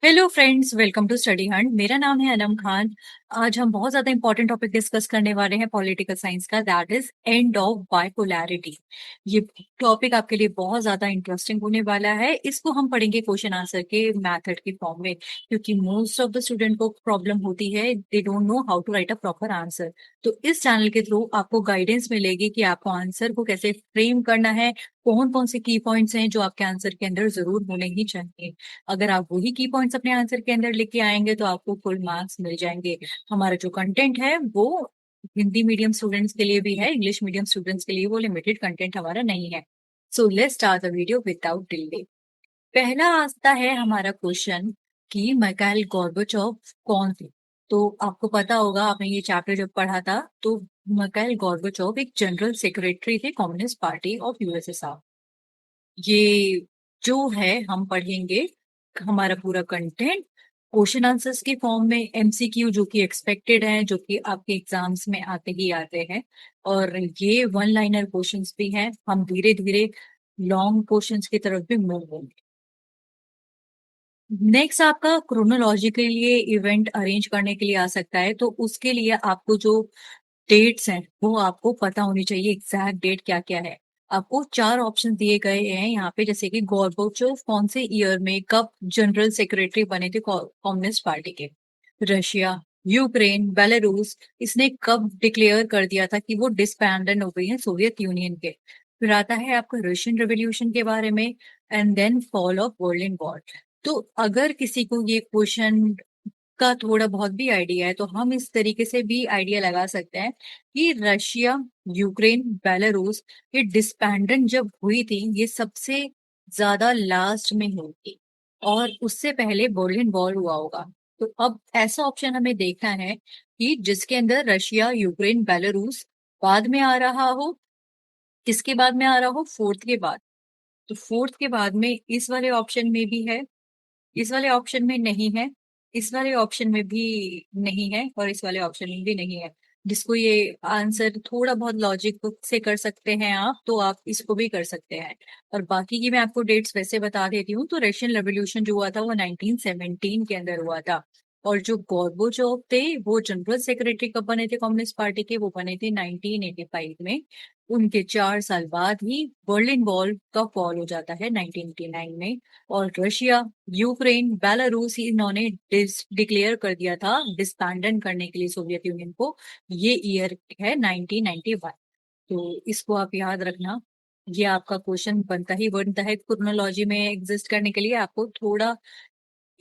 Hello friends, welcome to study hunt. मेरा नाम है अनम खान। आज हम बहुत ज्यादा इंपॉर्टेंट टॉपिक डिस्कस करने वाले हैं पॉलिटिकल साइंस का, that is end of bipolarity. ये टॉपिक आपके लिए बहुत ज्यादा इंटरेस्टिंग होने वाला है। इसको हम पढ़ेंगे क्वेश्चन आंसर के मेथड के फॉर्म में, क्योंकि मोस्ट ऑफ द स्टूडेंट को प्रॉब्लम होती है, they don't know how to write a proper answer. तो इस चैनल के थ्रू आपको गाइडेंस मिलेगी कि आपको आंसर को कैसे फ्रेम करना है, कौन कौन से की पॉइंट्स हैं जो आपके आंसर के अंदर जरूर होने ही चाहिए। अगर आप वही की पॉइंट्स अपने आंसर के अंदर लेके आएंगे तो आपको फुल मार्क्स मिल जाएंगे। हमारा जो कंटेंट है वो हिंदी मीडियम स्टूडेंट्स के लिए भी है, इंग्लिश मीडियम स्टूडेंट्स के लिए वो लिमिटेड कंटेंट हमारा नहीं है। So let's start the video without delay. पहला आता है हमारा क्वेश्चन कि मिखाइल गोर्बाचोव कौन थे। तो आपको पता होगा, आपने ये चैप्टर जब पढ़ा था तो मिखाइल गोर्बाचोव एक जनरल सेक्रेटरी थे कम्युनिस्ट पार्टी ऑफ यूएसएसआर। ये जो है हम पढ़ेंगे हमारा पूरा कंटेंट क्वेश्चन आंसर्स के फॉर्म में, एमसीक्यू जो कि एक्सपेक्टेड है, जो कि आपके एग्जाम्स में आते ही आते हैं। और ये वन लाइनर क्वेश्चंस भी हैं। हम धीरे धीरे लॉन्ग क्वेश्चंस की तरफ भी मूव होंगे। नेक्स्ट आपका क्रोनोलॉजी के लिए इवेंट अरेंज करने के लिए आ सकता है, तो उसके लिए आपको जो डेट्स हैं वो आपको पता होनी चाहिए, एग्जैक्ट डेट क्या क्या है। आपको चार ऑप्शन दिए गए हैं यहाँ पे, जैसे कि गोर्बाचोव कौन से ईयर में कब जनरल सेक्रेटरी बने थे कम्युनिस्ट पार्टी के। रशिया, यूक्रेन, बेलारूस, इसने कब डिक्लेयर कर दिया था कि वो डिसबैंडेड हो गई है सोवियत यूनियन के। फिर आता है आपका रशियन रेवोल्यूशन के बारे में, and then fall of Berlin wall. तो अगर किसी को ये क्वेश्चन का थोड़ा बहुत भी आइडिया है तो हम इस तरीके से भी आइडिया लगा सकते हैं कि रशिया, यूक्रेन, बेलारूस, ये डिस्बैंडेड जब हुई थी ये सबसे ज्यादा लास्ट में हुई थी, और उससे पहले बर्लिन वॉल हुआ होगा। तो अब ऐसा ऑप्शन हमें देखना है कि जिसके अंदर रशिया, यूक्रेन, बेलारूस बाद में आ रहा हो। किसके बाद में आ रहा हो? फोर्थ के बाद। तो फोर्थ के बाद में इस वाले ऑप्शन में भी है, इस वाले ऑप्शन में नहीं है, इस वाले ऑप्शन में भी नहीं है, और इस वाले ऑप्शन में भी नहीं है। जिसको ये आंसर थोड़ा बहुत लॉजिक से कर सकते हैं आप, तो आप इसको भी कर सकते हैं। और बाकी की मैं आपको डेट्स वैसे बता देती हूँ। तो रशियन रेवोल्यूशन जो हुआ था वो 1917 के अंदर हुआ था। और जो गोर्बाचोव थे वो जनरल सेक्रेटरी कब बने थे कम्युनिस्ट पार्टी के? वो बने थे 1985 में। उनके 4 साल बाद ही बर्लिन वॉल का फॉल हो जाता है 1989 में। और रशिया, यूक्रेन, बेलारूस इन्होंने डिक्लेयर कर दिया था डिसबैंडन करने के लिए सोवियत यूनियन को। ये ईयर है 1991। तो इसको आप याद रखना। ये आपका क्वेश्चन बनता ही बनता है, क्रोनोलॉजी में एग्जिस्ट करने के लिए आपको थोड़ा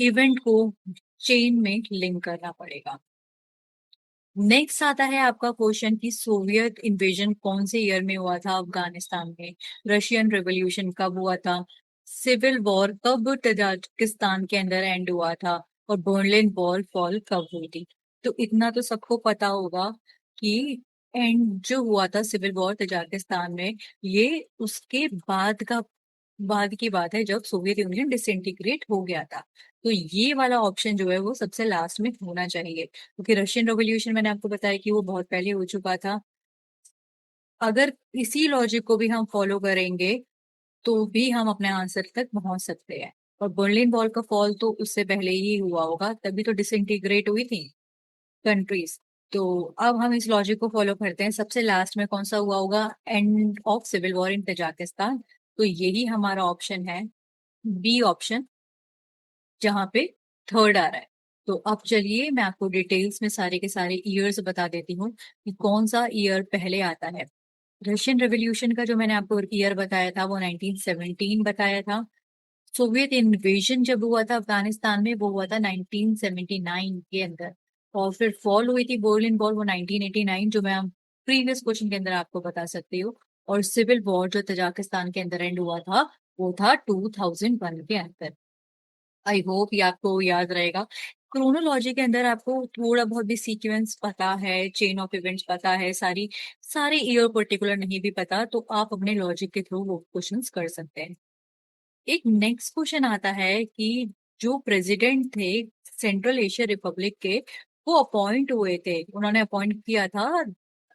इवेंट को चेन में लिंक करना पड़ेगा। नेक्स्ट आता है आपका क्वेश्चन कि सोवियत इन्वेजन कौन से ईयर में हुआ था अफगानिस्तान में, रशियन रेवोल्यूशन कब हुआ था, सिविल वॉर कब तजाकिस्तान के अंदर एंड हुआ था, और बर्लिन वॉल फॉल कब हुई थी। तो इतना तो सबको पता होगा कि एंड जो हुआ था सिविल वॉर तजाकिस्तान में, ये उसके बाद की बात है जब सोवियत यूनियन डिसइंटीग्रेट हो गया था। तो ये वाला ऑप्शन जो है वो सबसे लास्ट में होना चाहिए, क्योंकि रशियन रेवोल्यूशन मैंने आपको बताया कि वो बहुत पहले हो चुका था। अगर इसी लॉजिक को भी हम फॉलो करेंगे तो भी हम अपने आंसर तक पहुंच सकते हैं। और बर्लिन वॉल का फॉल तो उससे पहले ही हुआ होगा, तभी तो डिसइंटीग्रेट हुई थी कंट्रीज। तो अब हम इस लॉजिक को फॉलो करते हैं, सबसे लास्ट में कौन सा हुआ होगा? End of civil war in Tajikistan. तो यही हमारा ऑप्शन है, बी ऑप्शन, जहाँ पे थर्ड आ रहा है। तो अब चलिए मैं आपको डिटेल्स में सारे के सारे ईयर्स बता देती हूँ कि कौन सा ईयर पहले आता है। रशियन रेवोल्यूशन का जो मैंने आपको ईयर बताया था वो 1917 बताया था। सोवियत इन्वेजन जब हुआ था अफगानिस्तान में वो हुआ था 1979 के अंदर। और फिर फॉल हुई थी बर्लिन वॉल वो 1989, जो मैं प्रीवियस क्वेश्चन के अंदर आपको बता सकती हूँ। और सिविल वॉर जो तजाकिस्तान के अंदर एंड हुआ था वो था 2001 के अंदर। आई होप ये आपको याद रहेगा। क्रोनोलॉजी के अंदर आपको थोड़ा बहुत भी सीक्वेंस पता है, चेन ऑफ इवेंट्स पता है, सारे ईयर पर्टिकुलर नहीं भी पता, तो आप अपने लॉजिक के थ्रू वो क्वेश्चंस कर सकते हैं। एक नेक्स्ट क्वेश्चन आता है कि जो प्रेसिडेंट थे सेंट्रल एशिया रिपब्लिक के, वो अपॉइंट हुए थे, उन्होंने अपॉइंट किया था,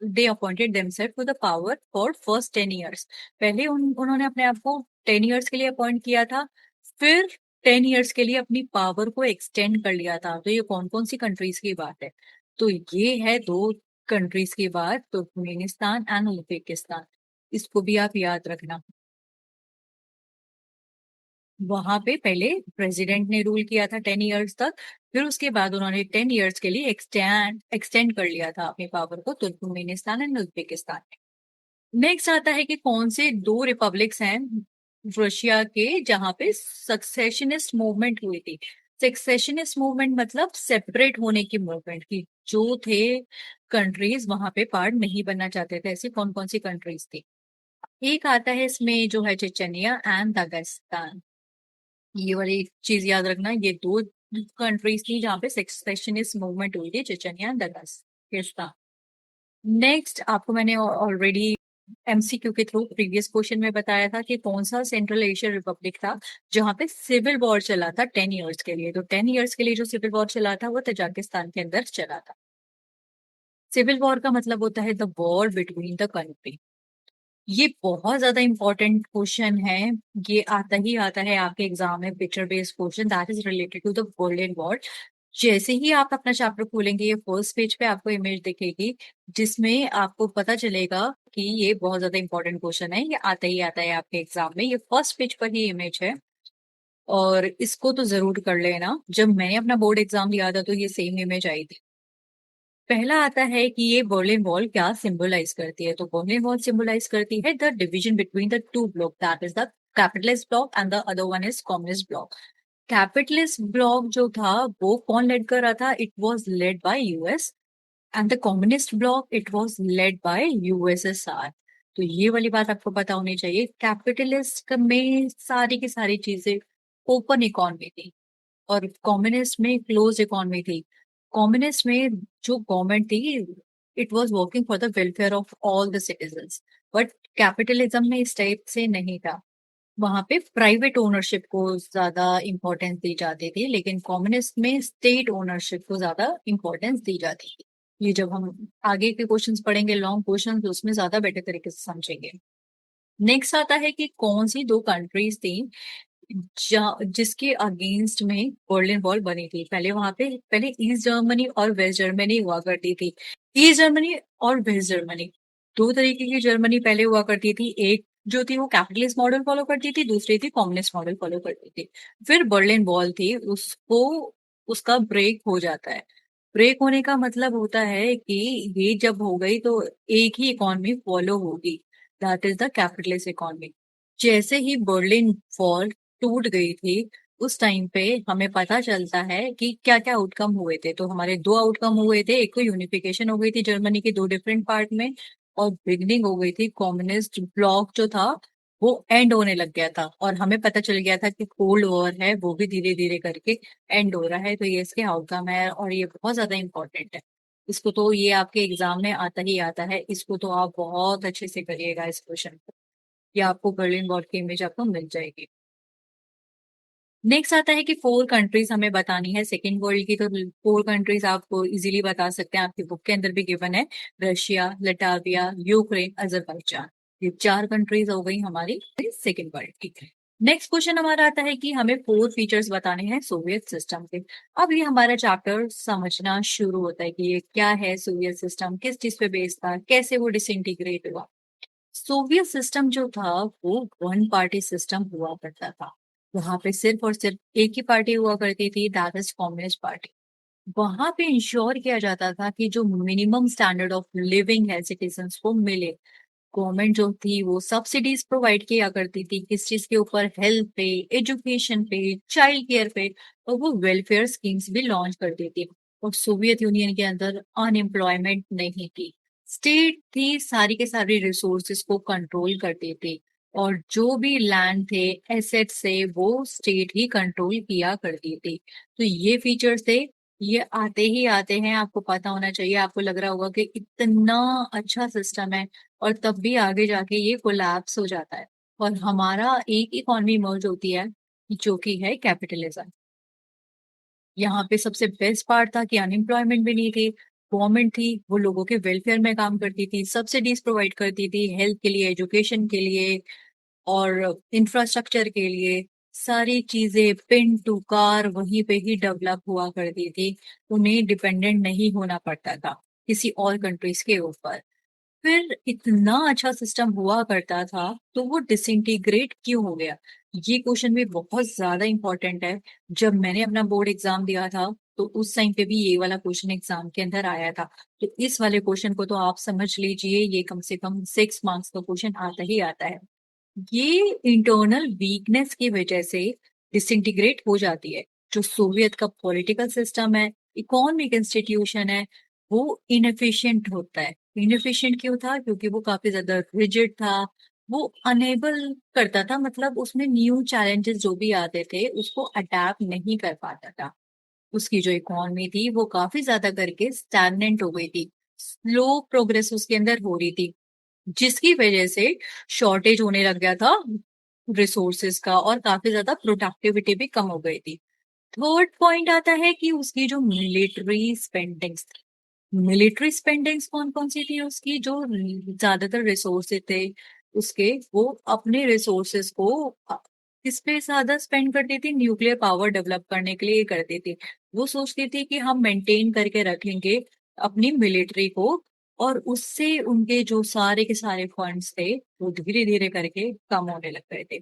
they appointed themselves to the power for first 10 years. पहले उन्होंने अपने आप को 10 ईयर्स के लिए अपॉइंट किया था। फिर 10 ईयर्स के लिए अपनी पावर को एक्सटेंड कर लिया था। तो ये कौन-कौन सी कंट्रीज़ की बात है? तो ये है 2 कंट्रीज़ की बात, तुर्कमेनिस्तान एंड उज़्बेकिस्तान। इसको भी आप याद रखना। वहाँ पे पहले प्रेसिडेंट ने रूल किया था 10 ईयर्स तक, फिर उसके बाद उन्होंने 10 ईयर्स के लिए एक्सटेंड कर लिया था अपनी पावर को तुर्कमेनिस्तान एंड उज़्बेकिस्तान में। नेक्स्ट आता है कि कौन से 2 रिपब्लिक्स हैं रशिया के जहाँ पे सक्सेशनिस्ट मूवमेंट हुई थी। सक्सेशनिस्ट मूवमेंट मतलब सेपरेट होने की मूवमेंट की जो थे कंट्रीज वहां पे पार्ट नहीं बनना चाहते थे। ऐसी कौन कौन सी कंट्रीज थी? एक आता है इसमें जो है चेचनिया एंड दागिस्तान। ये वाली चीज याद रखना, ये 2 कंट्रीज थी जहाँ पे सेक्सेशनिस्ट मूवमेंट हुई थी, चेचनिया एंड दागिस्तान। नेक्स्ट आपको मैंने ऑलरेडी एमसीक्यू के थ्रू प्रीवियस क्वेश्चन में बताया था कि कौन सा सेंट्रल एशियन रिपब्लिक था जहां पे सिविल वॉर चला था 10 इयर्स के लिए। तो 10 इयर्स के लिए जो सिविल वॉर चला था वो तजाकिस्तान के अंदर चला था। सिविल वॉर का मतलब होता है the war between the country. ये बहुत ज्यादा इंपॉर्टेंट क्वेश्चन है। ये आता ही आता है आपके एग्जाम में, picture based question that is related to the world war. जैसे ही आप अपना चैप्टर खोलेंगे ये फर्स्ट पेज पे आपको इमेज दिखेगी जिसमें आपको पता चलेगा कि ये बहुत ज्यादा इंपॉर्टेंट क्वेश्चन है। ये आता ही आता है आपके एग्जाम में, ये फर्स्ट पेज पर ही इमेज है और इसको तो जरूर कर लेना। जब मैंने अपना बोर्ड एग्जाम दिया था तो ये सेम इमेज आई थी। पहला आता है कि ये बर्लिन वॉल क्या सिंबलाइज करती है। तो बर्लिन वॉल सिंबलाइज करती है the division between the to block, that is the capitalist block and the other one is communist bloc. Capitalist block जो था वो कौन लेड कर रहा था? It was led by US and the communist bloc it was led by USSR. तो ये वाली बात आपको पता होनी चाहिए। कैपिटलिस्ट में सारी की सारी चीजें ओपन इकोनॉमी थी और कम्युनिस्ट में क्लोज इकोनॉमी थी। कम्युनिस्ट में जो गवर्नमेंट थी it was working for the welfare of all the citizens, but capitalism में इस टाइप से नहीं था। वहां पे प्राइवेट ओनरशिप को ज्यादा इंपॉर्टेंस दी जाती थी, लेकिन कम्युनिस्ट में स्टेट ओनरशिप को ज्यादा इंपॉर्टेंस दी जाती थी। ये जब हम आगे के क्वेश्चंस पढ़ेंगे लॉन्ग क्वेश्चंस तो उसमें ज्यादा बेटर तरीके से समझेंगे। नेक्स्ट आता है कि कौन सी 2 कंट्रीज थी जिसके अगेंस्ट में बर्लिन वॉल बनी थी। पहले वहां पे पहले ईस्ट जर्मनी और वेस्ट जर्मनी हुआ करती थी। ईस्ट जर्मनी और वेस्ट जर्मनी 2 तरीके की जर्मनी पहले हुआ करती थी। एक जो थी वो कैपिटलिस्ट मॉडल फॉलो करती थी, दूसरी थी कम्युनिस्ट मॉडल फॉलो करती थी। फिर बर्लिन वॉल थी, उसको उसका ब्रेक हो जाता है। ब्रेक होने का मतलब होता है कि ये जब हो गई तो एक ही इकोनॉमी फॉलो होगी, that is the capitalist economy. जैसे ही बर्लिन वॉल टूट गई थी उस टाइम पे हमें पता चलता है कि क्या क्या आउटकम हुए थे। तो हमारे 2 आउटकम हुए थे, एक तो यूनिफिकेशन हो गई थी जर्मनी के 2 डिफरेंट पार्ट में और बिगनिंग हो गई थी कम्युनिस्ट ब्लॉक जो था वो एंड होने लग गया था। और हमें पता चल गया था कि कोल्ड वॉर है वो भी धीरे धीरे करके एंड हो रहा है। तो ये इसके आउटकम है और ये बहुत ज्यादा इंपॉर्टेंट है। इसको तो ये आपके एग्जाम में आता ही आता है, इसको तो आप बहुत अच्छे से करिएगा इस क्वेश्चन को। या आपको बर्लिन वॉल की इमेज आपको मिल जाएगी। नेक्स्ट आता है कि 4 कंट्रीज हमें बतानी है सेकेंड वर्ल्ड की। तो 4 कंट्रीज आपको इजीली बता सकते हैं, आपकी बुक के अंदर भी गिवन है। Russia, Latvia, Ukraine, Azerbaijan. ये 4 कंट्रीज हो गई हमारी सेकेंड वर्ल्ड की। नेक्स्ट क्वेश्चन हमारा आता है कि हमें 4 फीचर्स बताने हैं सोवियत सिस्टम के। अब ये हमारा चैप्टर समझना शुरू होता है कि ये क्या है सोवियत सिस्टम, किस चीज पे बेस्ड था, कैसे वो डिसइंटीग्रेट हुआ। सोवियत सिस्टम जो था वो वन पार्टी सिस्टम हुआ करता था। वहां पे सिर्फ और सिर्फ एक ही पार्टी हुआ करती थी, दैट इज कम्युनिस्ट पार्टी। वहां पे इंश्योर किया जाता था कि जो मिनिमम स्टैंडर्ड ऑफ लिविंग है सिटीजन्स को मिले। गवर्नमेंट जो थी वो सब्सिडीज प्रोवाइड किया करती थी, किस चीज के ऊपर? हेल्थ पे, एजुकेशन पे, चाइल्ड केयर पे। और वो वेलफेयर स्कीम्स भी लॉन्च करती थी। और सोवियत यूनियन के अंदर अनएम्प्लॉयमेंट नहीं थी। स्टेट थी सारी के सारी रिसोर्सेज को कंट्रोल करती थी और जो भी लैंड थे, एसेट्स से वो स्टेट ही कंट्रोल किया करती थी। तो ये फीचर्स थे। ये आते ही आते हैं, आपको पता होना चाहिए। आपको लग रहा होगा कि इतना अच्छा सिस्टम है और तब भी आगे जाके ये कोलैप्स हो जाता है और हमारा एक इकॉनमी मर्ज होती है जो कि है कैपिटलिज्म। यहाँ पे सबसे बेस्ट पार्ट था कि अनएम्प्लॉयमेंट भी नहीं थी। गवर्नमेंट थी वो लोगों के वेलफेयर में काम करती थी, सब्सिडीज प्रोवाइड करती थी हेल्थ के लिए, एजुकेशन के लिए और इंफ्रास्ट्रक्चर के लिए। सारी चीजें पिन टू कार वहीं पे ही डेवलप हुआ करती थी। उन्हें डिपेंडेंट नहीं होना पड़ता था किसी और कंट्रीज के ऊपर। फिर इतना अच्छा सिस्टम हुआ करता था तो वो डिसइंटीग्रेट क्यों हो गया? ये क्वेश्चन भी बहुत ज्यादा इंपॉर्टेंट है। जब मैंने अपना बोर्ड एग्जाम दिया था तो उस टाइम पे भी ये वाला क्वेश्चन एग्जाम के अंदर आया था। तो इस वाले क्वेश्चन को तो आप समझ लीजिए, ये कम से कम 6 मार्क्स का क्वेश्चन आता ही आता है। ये इंटरनल वीकनेस की वजह से डिसइंटीग्रेट हो जाती है। जो सोवियत का पॉलिटिकल सिस्टम है, इकोनॉमिक इंस्टीट्यूशन है, वो इनएफिशिएंट होता है। इनएफिशिएंट क्यों था? क्योंकि वो काफी ज्यादा रिजिड था। वो अनेबल करता था, मतलब उसमें न्यू चैलेंजेस जो भी आते थे उसको अडेप्ट नहीं कर पाता था। उसकी जो इकोनॉमी थी वो काफी ज्यादा करके स्टैग्नेंट हो गई थी। स्लो प्रोग्रेस उसके अंदर हो रही थी, जिसकी वजह से शॉर्टेज होने लग गया था रिसोर्सेज का, और काफी ज्यादा प्रोडक्टिविटी भी कम हो गई थी। थर्ड पॉइंट आता है कि उसकी जो मिलिट्री स्पेंडिंग्स कौन कौन सी थी उसकी, जो ज्यादातर रिसोर्सेज थे उसके, वो अपने रिसोर्सेज को किस पे ज्यादा स्पेंड करती थी? न्यूक्लियर पावर डेवलप करने के लिए करती थी। वो सोचती थी कि हम मेंटेन करके रखेंगे अपनी मिलिट्री को, और उससे उनके जो सारे के सारे फंड्स थे वो धीरे धीरे करके कम होने लग गए थे।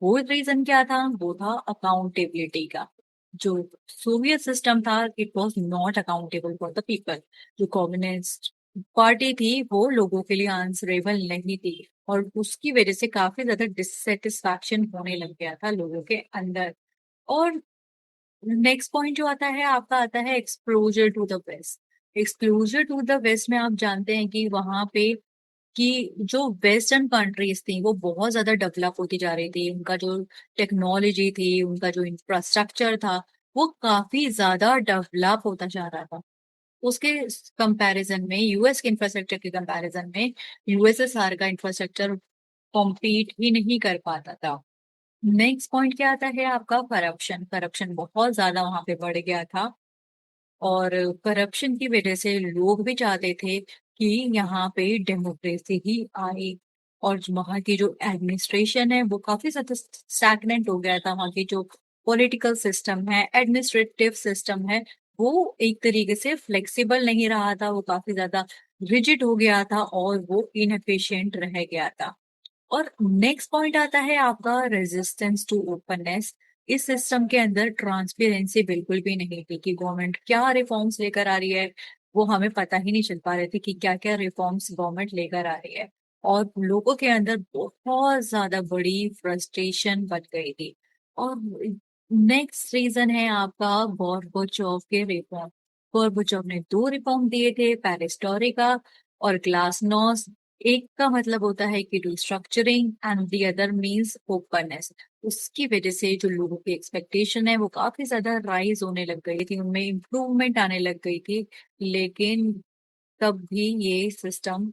वो रीजन क्या था? वो था अकाउंटेबिलिटी का। जो सोवियत सिस्टम था, it was not accountable for the people. जो कम्युनिस्ट पार्टी थी वो लोगों के लिए आंसरेबल नहीं थी, और उसकी वजह से काफी ज्यादा डिससेटिस्फैक्शन होने लग गया था लोगों के अंदर। और नेक्स्ट पॉइंट जो आता है आपका, आता है exposure to the west. Exposure to the west में आप जानते हैं कि वहां पे कि जो वेस्टर्न कंट्रीज थी वो बहुत ज्यादा डेवलप होती जा रही थी। उनका जो टेक्नोलॉजी थी, उनका जो इंफ्रास्ट्रक्चर था, वो काफी ज्यादा डेवलप होता जा रहा था। उसके कंपैरिजन में, यूएस के इंफ्रास्ट्रक्चर के कंपैरिजन में, यूएसएसआर का इंफ्रास्ट्रक्चर कॉम्पीट ही नहीं कर पाता था। नेक्स्ट पॉइंट क्या आता है आपका? करप्शन। करप्शन बहुत ज्यादा वहां पे बढ़ गया था, और करप्शन की वजह से लोग भी चाहते थे कि यहाँ पे डेमोक्रेसी ही आए। और वहाँ की जो एडमिनिस्ट्रेशन है वो काफी ज्यादा स्टैग्नेंट हो गया था। वहाँ की जो पॉलिटिकल सिस्टम है, एडमिनिस्ट्रेटिव सिस्टम है, वो एक तरीके से फ्लेक्सिबल नहीं रहा था। वो काफी ज्यादा रिजिड हो गया था और वो इनएफिशिएंट रह गया था। और नेक्स्ट पॉइंट आता है आपका रेजिस्टेंस टू ओपननेस। इस सिस्टम के अंदर ट्रांसपेरेंसी बिल्कुल भी नहीं थी कि गवर्नमेंट क्या रिफॉर्म्स लेकर आ रही है। वो हमें पता ही नहीं चल पा रहे थे कि क्या क्या रिफॉर्म्स गवर्नमेंट लेकर आ रही है। और लोगों के अंदर बहुत ज्यादा बड़ी फ्रस्ट्रेशन बन गई थी। और नेक्स्ट रीजन है आपका गोर्बेचोव के रिफॉर्म। गोर्बेचोव ने 2 रिफॉर्म दिए थे, पेरिस्टोरिका और ग्लासनोस्ट। एक का मतलब होता है कि restructuring and the other means openness. उसकी वजह से जो लोगों की एक्सपेक्टेशन है वो काफी ज्यादा राइज होने लग गई थी, उनमें इम्प्रूवमेंट आने लग गई थी। लेकिन तब भी ये सिस्टम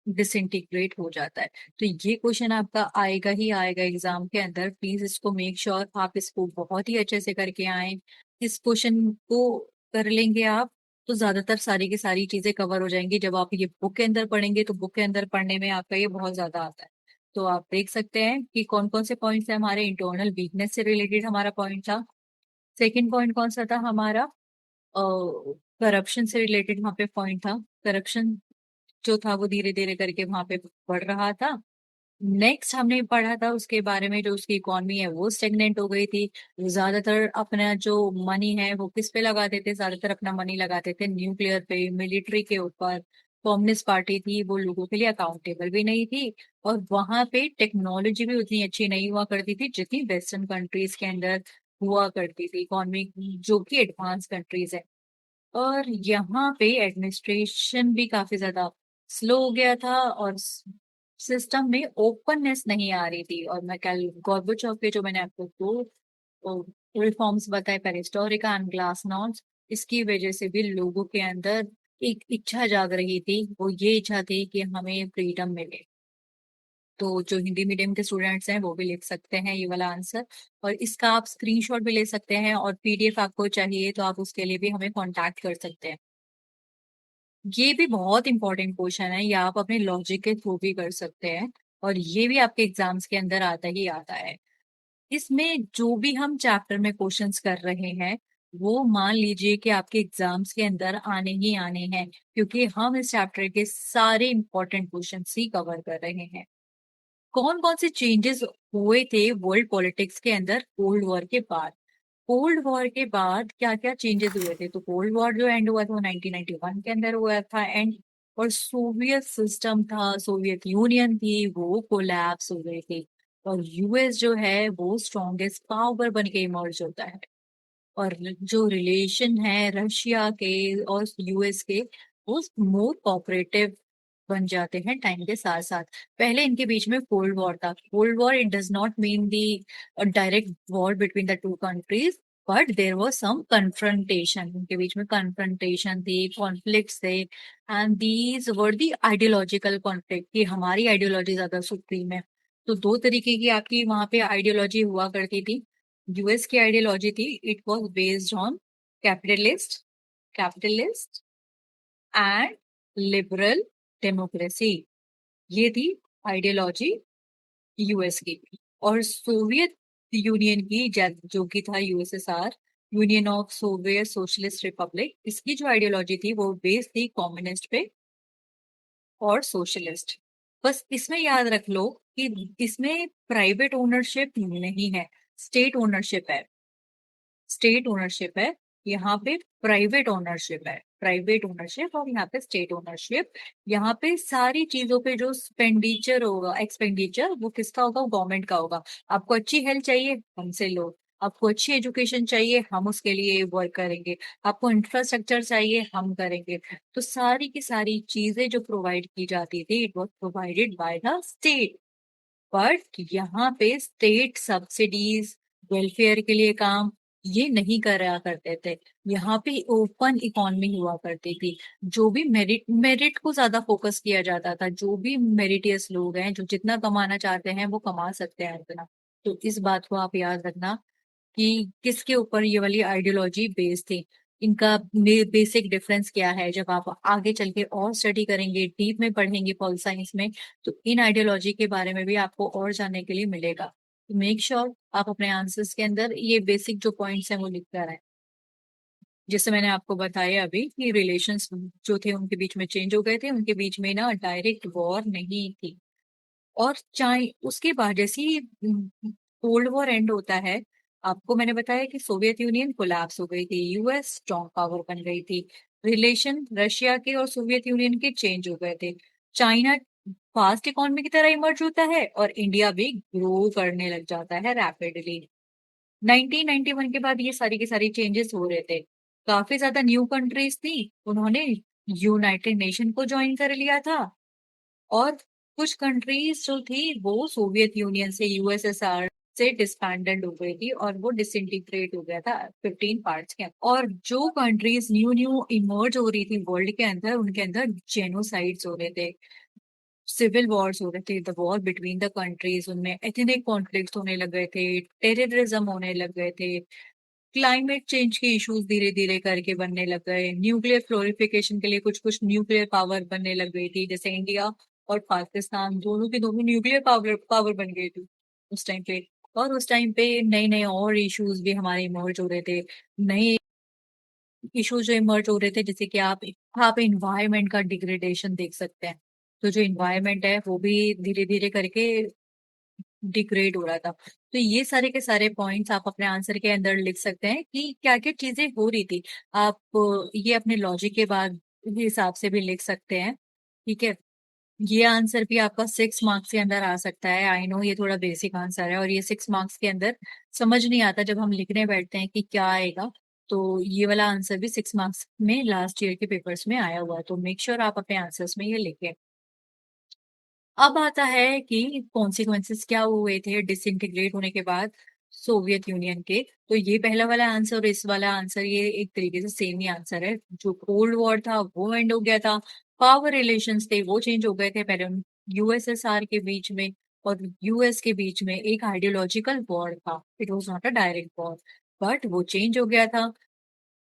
डिसइंटीग्रेट हो जाता है। तो ये क्वेश्चन आपका आएगा ही आएगा एग्जाम के अंदर। प्लीज इसको मेक श्योर आप इसको बहुत ही अच्छे से करके आए। इस क्वेश्चन को कर लेंगे आप तो ज्यादातर सारी की सारी चीजें कवर हो जाएंगी। जब आप ये बुक के अंदर पढ़ेंगे तो बुक के अंदर पढ़ने में आपका ये बहुत ज्यादा आता है। तो आप देख सकते हैं कि कौन कौन से पॉइंट्स है हमारे। इंटरनल वीकनेस से रिलेटेड हमारा पॉइंट था। सेकेंड पॉइंट कौन सा था हमारा? करप्शन से रिलेटेड वहां पे पॉइंट था। करप्शन जो था वो धीरे धीरे करके वहां पे बढ़ रहा था। नेक्स्ट हमने पढ़ा था उसके बारे में, जो उसकी इकोनॉमी है वो स्टेगनेंट हो गई थी। वो ज्यादातर अपना जो मनी है वो किस पे लगाते थे? ज्यादातर अपना मनी लगाते थे न्यूक्लियर पे, मिलिट्री के ऊपर। कम्युनिस्ट पार्टी थी, वो लोगों के लिए अकाउंटेबल भी नहीं थी। और वहां पे टेक्नोलॉजी भी उतनी अच्छी नहीं हुआ करती थी जितनी वेस्टर्न कंट्रीज के अंदर हुआ करती थी, इकोनॉमी जो कि एडवांस कंट्रीज है। और यहाँ पे एडमिनिस्ट्रेशन भी काफी ज्यादा स्लो हो गया था, और सिस्टम में ओपननेस नहीं आ रही थी। और मैं कल गोर्बेचोव के जो मैंने आपको दो रिफॉर्म्स बताए, पेरिस्टोरिका एंड ग्लासनोस्ट, इसकी वजह से भी लोगों के अंदर एक इच्छा जाग रही थी। वो ये इच्छा थी कि हमें फ्रीडम मिले। तो जो हिंदी मीडियम के स्टूडेंट्स हैं वो भी लिख सकते हैं ये वाला आंसर, और इसका आप स्क्रीनशॉट भी ले सकते हैं, और पीडीएफ आपको चाहिए तो आप उसके लिए भी हमें कांटेक्ट कर सकते हैं। ये भी बहुत इंपॉर्टेंट क्वेश्चन है, या आप अपने लॉजिक के थ्रू भी कर सकते हैं, और ये भी आपके एग्जाम्स के अंदर आता ही आता है। इसमें जो भी हम चैप्टर में क्वेश्चंस कर रहे हैं वो मान लीजिए कि आपके एग्जाम्स के अंदर आने ही आने हैं, क्योंकि हम इस चैप्टर के सारे इंपॉर्टेंट क्वेश्चंस ही कवर कर रहे हैं। कौन कौन से चेंजेस हुए थे वर्ल्ड पॉलिटिक्स के अंदर कोल्ड वॉर के बाद? कोल्ड वॉर के बाद क्या क्या चेंजेस हुए थे? तो कोल्ड वॉर जो एंड हुआ था वो 1991 के अंदर हुआ था एंड, और सोवियत सिस्टम था, सोवियत यूनियन थी, वो कोलैप्स हो गई थी, और यूएस जो है वो स्ट्रॉन्गेस्ट पावर बन के इमर्ज होता है। और जो रिलेशन है रशिया के और यूएस के, वो मोर कोऑपरेटिव बन जाते हैं टाइम के साथ साथ। पहले इनके बीच में कोल्ड वॉर था। Cold war it does not mean the direct war between the two countries, but there was some confrontation, उनके बीच में कन्फ्रंटेशन थी, कॉन्फ्लिक्ट्स थे, and these were the ideological conflict कि हमारी आइडियोलॉजी ज्यादा सुप्रीम है। तो दो तरीके की आपकी वहां पे आइडियोलॉजी हुआ करती थी। यूएस की आइडियोलॉजी थी, it was based on capitalist capitalist and liberal democracy. ये थी आइडियोलॉजी यूएस की। और सोवियत यूनियन की जो कि था USSR, union of Soviet socialist Republic, इसकी जो आइडियोलॉजी थी वो बेस्ड थी कम्युनिस्ट पे और सोशलिस्ट। बस इसमें याद रख लो कि इसमें प्राइवेट ओनरशिप नहीं है, स्टेट ओनरशिप है। स्टेट ओनरशिप है, यहाँ पे प्राइवेट ओनरशिप है, प्राइवेट ओनरशिप, और यहाँ पे स्टेट ओनरशिप। यहाँ पे सारी चीजों पे जो एक्सपेंडिचर होगा, एक्सपेंडिचर वो किसका होगा? गवर्नमेंट का होगा। आपको अच्छी हेल्थ चाहिए, हमसे लो। आपको अच्छी एजुकेशन चाहिए, हम उसके लिए वर्क करेंगे। आपको इंफ्रास्ट्रक्चर चाहिए, हम करेंगे। तो सारी की सारी चीजें जो प्रोवाइड की जाती थी, it was provided by the state. But यहाँ पे स्टेट सब्सिडीज, वेलफेयर के लिए काम, ये नहीं करा करते थे। यहाँ पे ओपन इकोनॉमी हुआ करती थी। जो भी मेरिट मेरिट को ज्यादा फोकस किया जाता था, जो भी मेरिटियस लोग हैं, जो जितना कमाना चाहते हैं वो कमा सकते हैं इतना। तो इस बात को आप याद रखना कि किसके ऊपर ये वाली आइडियोलॉजी बेस्ड थी। इनका बेसिक डिफरेंस क्या है, जब आप आगे चल के और स्टडी करेंगे, डीप में पढ़ेंगे पॉल साइंस में, तो इन आइडियोलॉजी के बारे में भी आपको और जानने के लिए मिलेगा। मेक श्योर आप अपने आंसर्स के अंदर ये बेसिक जो पॉइंट्स हैं वो लिख कर आए। जैसे मैंने आपको बताया अभी कि रिलेशंस जो थे उनके बीच में चेंज हो गए थे, उनके बीच में ना डायरेक्ट वॉर नहीं थी। और चाहे उसके बाद जैसे ही कोल्ड वॉर एंड होता है, आपको मैंने बताया कि सोवियत यूनियन कोलैप्स हो गई थी, यूएस स्ट्रॉन्ग पावर बन गई थी, रिलेशन रशिया के और सोवियत यूनियन के चेंज हो गए थे, चाइना फास्ट इकोनॉमी की तरह इमर्ज होता है, और इंडिया भी ग्रो करने लग जाता है रैपिडली। 1991 के बाद ये सारी की सारी चेंजेस हो रहे थे। काफी ज्यादा न्यू कंट्रीज थी, उन्होंने यूनाइटेड नेशन को ज्वाइन कर लिया था। और कुछ कंट्रीज जो थी वो सोवियत यूनियन से, यूएसएसआर से डिसबैंडेड हो गई थी, और वो डिसइंटीग्रेट हो गया था 15 पार्ट्स के अंदर। और जो कंट्रीज न्यू न्यू इमर्ज हो रही थी वर्ल्ड के अंदर, उनके अंदर जेनोसाइड्स हो रहे थे, सिविल वॉर्स हो रहे थे, the war between the countries, उनमें एथनिक कॉन्फ्लिक्ट होने लग गए थे, टेररिज्म होने लग गए थे, क्लाइमेट चेंज के इश्यूज धीरे धीरे करके बनने लग गए, न्यूक्लियर प्लोरिफिकेशन के लिए कुछ कुछ न्यूक्लियर पावर बनने लग गई थी, जैसे इंडिया और पाकिस्तान दोनों की दोनों न्यूक्लियर पावर पावर बन गई थी उस टाइम पे। और उस टाइम पे नए नए और इश्यूज भी हमारे इमर्ज हो रहे थे, नए इश्यूज जो इमर्ज हो रहे थे, जैसे कि आप इन्वायरमेंट का डिग्रेडेशन देख सकते हैं। तो जो इन्वायरमेंट है वो भी धीरे धीरे करके डिग्रेड हो रहा था। तो ये सारे के सारे पॉइंट्स आप अपने आंसर के अंदर लिख सकते हैं कि क्या क्या चीजें हो रही थी। आप ये अपने लॉजिक के बाद हिसाब से भी लिख सकते हैं। ठीक है, ये आंसर भी आपका 6 मार्क्स के अंदर आ सकता है। आई नो ये थोड़ा बेसिक आंसर है, और ये 6 मार्क्स के अंदर समझ नहीं आता जब हम लिखने बैठते हैं कि क्या आएगा। तो ये वाला आंसर भी 6 मार्क्स में लास्ट ईयर के पेपर्स में आया हुआ है, तो मेक श्योर आप अपने आंसर्स में ये लिखें। अब आता है कि कॉन्सिक्वेंसेस क्या हुए थे डिसइंटीग्रेट होने के बाद सोवियत यूनियन के। तो ये पहला वाला आंसर और इस वाला आंसर ये एक तरीके से सेम ही आंसर है। जो कोल्ड वॉर था वो एंड हो गया था, पावर रिलेशंस थे वो चेंज हो गए थे। पहले यूएसएसआर के बीच में और यूएस के बीच में एक आइडियोलॉजिकल वॉर था, it was not a direct war, but वो चेंज हो गया था।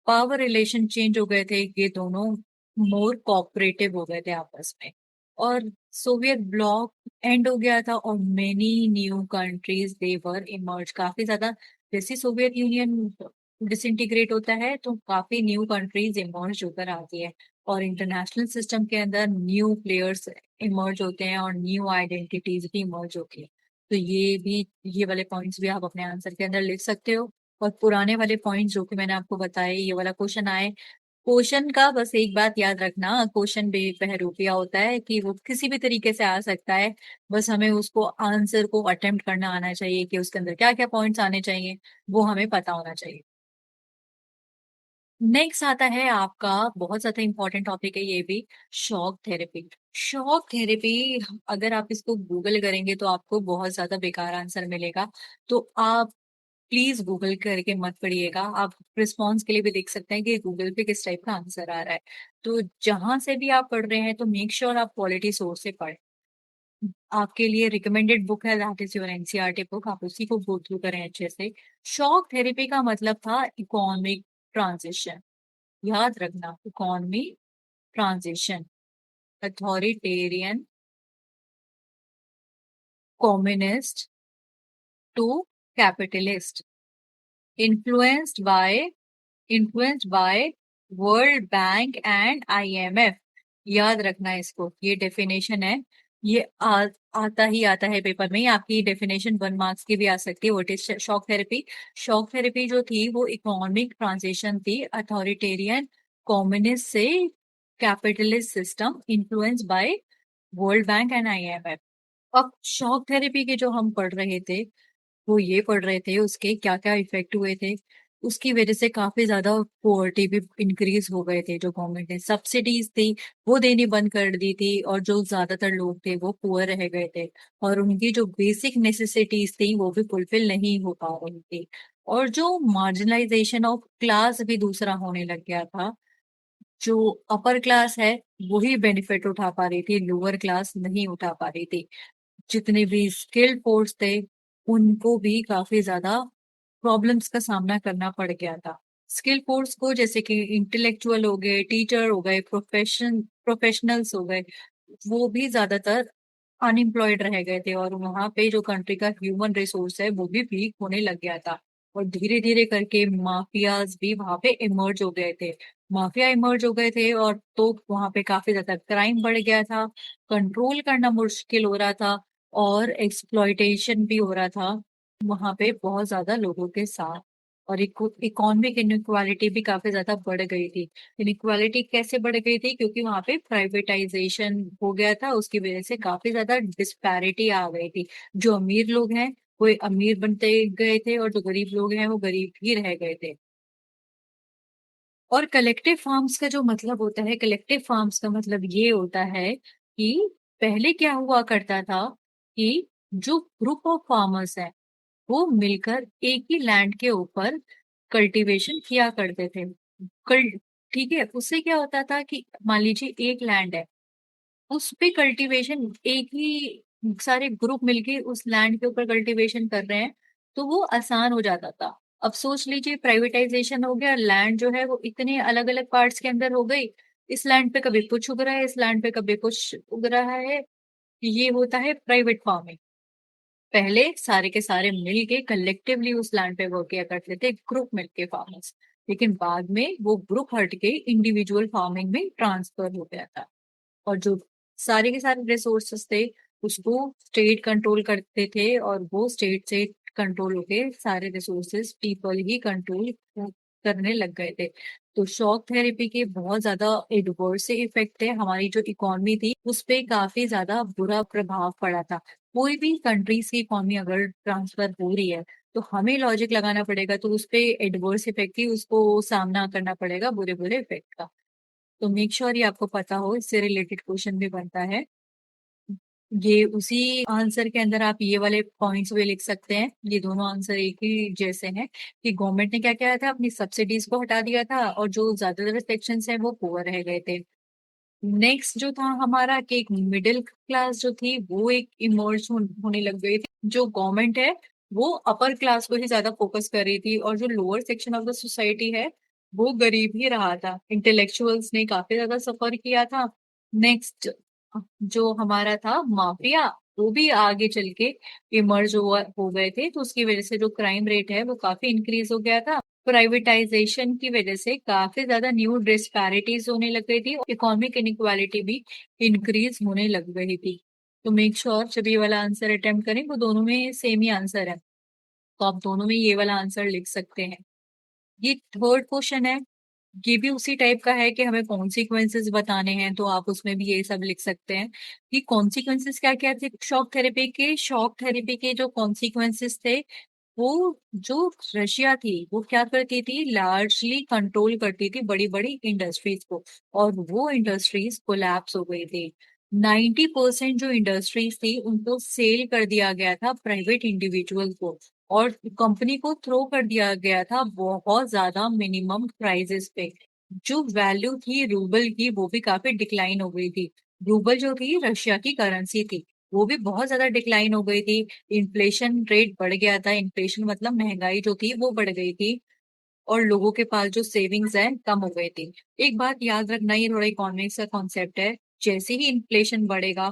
पावर रिलेशन चेंज हो गए थे, ये दोनों मोर कोऑपरेटिव हो गए थे आपस में। और सोवियत ब्लॉक एंड हो गया था और many new countries they were emerge, काफी ज्यादा, जैसे सोवियत यूनियन डिसइंटीग्रेट होता है तो काफी न्यू कंट्रीज इमर्ज होकर आती है, और इंटरनेशनल सिस्टम के अंदर न्यू प्लेयर्स इमर्ज होते हैं और न्यू आइडेंटिटीज भी इमर्ज होती है। तो ये भी, ये वाले पॉइंट्स भी आप अपने आंसर के अंदर लिख सकते हो। और पुराने वाले पॉइंट्स जो कि मैंने आपको बताए, ये वाला क्वेश्चन आए, क्वेश्चन का बस एक बात याद रखना, क्वेश्चन बेबहरूपिया होता है कि वो किसी भी तरीके से आ सकता है, बस हमें उसको आंसर को अटेम्प्ट करना आना चाहिए कि उसके अंदर क्या क्या पॉइंट्स आने चाहिए, वो हमें पता होना चाहिए। नेक्स्ट आता है आपका बहुत ज्यादा इंपॉर्टेंट टॉपिक है ये भी, शॉक थेरेपी। शॉक थेरेपी, अगर आप इसको गूगल करेंगे तो आपको बहुत ज्यादा बेकार आंसर मिलेगा, तो आप प्लीज गूगल करके मत पढ़िएगा। आप रिस्पॉन्स के लिए भी देख सकते हैं कि गूगल पे किस टाइप का आंसर आ रहा है। तो जहां से भी आप पढ़ रहे हैं तो मेक श्योर आप क्वालिटी सोर्स से पढ़ें। आपके लिए रिकमेंडेड बुक है, that is your NCERT book, आप उसी को गो थ्रू करें अच्छे से। शॉक थेरेपी का मतलब था इकोनॉमिक ट्रांजिशन, याद रखना, economy transition, authoritarian, communist to capitalist, influenced by influenced by world bank and IMF. याद रखना इसको, ये डेफिनेशन है, ये आता ही आता है पेपर में, आपकी डेफिनेशन 1 मार्क्स की भी आ सकती है। What is shock therapy? Shock therapy जो थी वो इकोनॉमिक ट्रांजिशन थी, अथॉरिटेरियन कम्युनिस्ट से capitalist system, influence by world bank and IMF. अब शॉक थेरेपी के जो हम पढ़ रहे थे, वो ये पढ़ रहे थे उसके क्या क्या इफेक्ट हुए थे। उसकी वजह से काफी ज्यादा पोवर्टी भी इंक्रीज हो गए थे, जो गवर्नमेंट ने सब्सिडीज थी वो देनी बंद कर दी थी, और जो ज्यादातर लोग थे वो पुअर रह गए थे, और उनकी जो बेसिक नेसेसिटीज थी वो भी फुलफिल नहीं हो पा रही थी, और जो मार्जिनलाइजेशन ऑफ क्लास भी दूसरा होने लग गया था। जो अपर क्लास है वही बेनिफिट उठा पा रही थी, लोअर क्लास नहीं उठा पा रही थी। जितने भी स्किल्ड फोर्स थे उनको भी काफी ज्यादा प्रॉब्लम्स का सामना करना पड़ गया था। स्किल फोर्स को, जैसे कि इंटेलेक्चुअल हो गए, टीचर हो गए, प्रोफेशनल्स हो गए, वो भी ज्यादातर अनएम्प्लॉयड रह गए थे, और वहां पे जो कंट्री का ह्यूमन रिसोर्स है वो भी वीक होने लग गया था। और धीरे धीरे करके माफियाज भी वहां पे इमर्ज हो गए थे, माफिया इमर्ज हो गए थे, और तो वहां पे काफी ज्यादा क्राइम बढ़ गया था, कंट्रोल करना मुश्किल हो रहा था, और एक्सप्लॉइटेशन भी हो रहा था वहां पे बहुत ज्यादा लोगों के साथ। और इकोनॉमिक इनइक्वालिटी भी काफी ज्यादा बढ़ गई थी। इनइक्वालिटी कैसे बढ़ गई थी? क्योंकि वहां पे प्राइवेटाइजेशन हो गया था, उसकी वजह से काफी ज्यादा डिस्पैरिटी आ गई थी। जो अमीर लोग हैं वो अमीर बनते गए थे, और जो गरीब लोग हैं वो गरीब ही रह गए थे। और कलेक्टिव फार्म्स का जो मतलब होता है, कलेक्टिव फार्म्स का मतलब ये होता है कि पहले क्या हुआ करता था कि जो ग्रुप ऑफ फार्मर्स है वो मिलकर एक ही लैंड के ऊपर कल्टीवेशन किया करते थे। कल ठीक है, उससे क्या होता था कि मान लीजिए एक लैंड है, उस पे कल्टीवेशन एक ही सारे ग्रुप मिलके उस लैंड के ऊपर कल्टीवेशन कर रहे हैं, तो वो आसान हो जाता था। अब सोच लीजिए प्राइवेटाइजेशन हो गया, लैंड जो है वो इतने अलग अलग पार्ट्स के अंदर हो गई, इस लैंड पे कभी कुछ उग रहा है, इस लैंड पे कभी कुछ उग रहा है। ये होता है प्राइवेट फार्मिंग। पहले सारे के सारे मिल के कलेक्टिवली उस लैंड पे वर्क किया करते थे, ग्रुप मिलके फार्मर्स, लेकिन बाद में वो ग्रुप हट के इंडिविजुअल फार्मिंग में ट्रांसफर हो गया था। और जो सारे के सारे रिसोर्सेस थे उसको स्टेट कंट्रोल करते थे, और वो स्टेट से कंट्रोल होके सारे रिसोर्सेस पीपल ही कंट्रोल करने लग गए थे। तो शॉक थेरेपी के बहुत ज्यादा एडवर्स इफेक्ट थे, हमारी जो इकोनॉमी थी उस पे काफी ज्यादा बुरा प्रभाव पड़ा था। कोई भी कंट्रीज की इकोनॉमी अगर ट्रांसफर हो रही है तो हमें लॉजिक लगाना पड़ेगा, तो उस पे एडवर्स इफेक्ट ही उसको सामना करना पड़ेगा, बुरे बुरे इफेक्ट का। तो मेक श्योर ये आपको पता हो, इससे रिलेटेड क्वेश्चन भी बनता है। ये उसी आंसर के अंदर आप ये वाले पॉइंट्स भी लिख सकते हैं, ये दोनों आंसर एक ही जैसे हैं, कि गवर्नमेंट ने क्या किया था, अपनी सब्सिडीज को हटा दिया था, और जो ज्यादातर सेक्शन है वो पुअर रह गए थे। नेक्स्ट जो था हमारा कि एक मिडिल क्लास जो थी वो एक इमर्ज होने लग गई थी। जो गवर्नमेंट है वो अपर क्लास को ही ज्यादा फोकस कर रही थी, और जो lower section of the society है वो गरीब ही रहा था, इंटेलेक्चुअल्स ने काफी ज्यादा सफर किया था। नेक्स्ट जो हमारा था माफिया, वो भी आगे चल के इमर्ज हुआ हो गए थे, तो उसकी वजह से जो क्राइम रेट है वो काफी इंक्रीज हो गया था। प्राइवेटाइजेशन की वजह से काफी ज्यादा न्यू डिस्पैरिटीज होने लग गई थी और इकोनॉमिक इनइक्वालिटी भी इंक्रीज होने लग गई थी। तो मेक श्योर जब ये वाला आंसर अटेम्प्ट करें वो दोनों में सेम ही आंसर है, तो आप दोनों में ये वाला आंसर लिख सकते हैं। ये थर्ड क्वेश्चन है, ये भी उसी टाइप का है कि हमें कॉन्सिक्वेंसेस बताने हैं, तो आप उसमें भी ये सब लिख सकते हैं कि कॉन्सिक्वेंसेस क्या क्या थे शॉक थेरेपी के जो कॉन्सिक्वेंसेस थे, वो जो रशिया थी वो क्या करती थी, लार्जली कंट्रोल करती थी बड़ी बड़ी इंडस्ट्रीज को, और वो इंडस्ट्रीज कोलैप्स हो गई थी। 90% जो इंडस्ट्रीज थी उनको सेल कर दिया गया था प्राइवेट इंडिविजुअल को, और कंपनी को थ्रो कर दिया गया था बहुत ज्यादा मिनिमम प्राइजेस पे। जो वैल्यू थी रूबल की वो भी काफी डिक्लाइन हो गई थी। रूबल जो थी रशिया की करेंसी थी, वो भी बहुत ज्यादा डिक्लाइन हो गई थी। इन्फ्लेशन रेट बढ़ गया था, इन्फ्लेशन मतलब महंगाई जो थी वो बढ़ गई थी, और लोगों के पास जो सेविंग्स है कम हो गई थी। एक बात याद रखना, ये थोड़ा इकोनॉमिक्स का कॉन्सेप्ट है, जैसे ही इन्फ्लेशन बढ़ेगा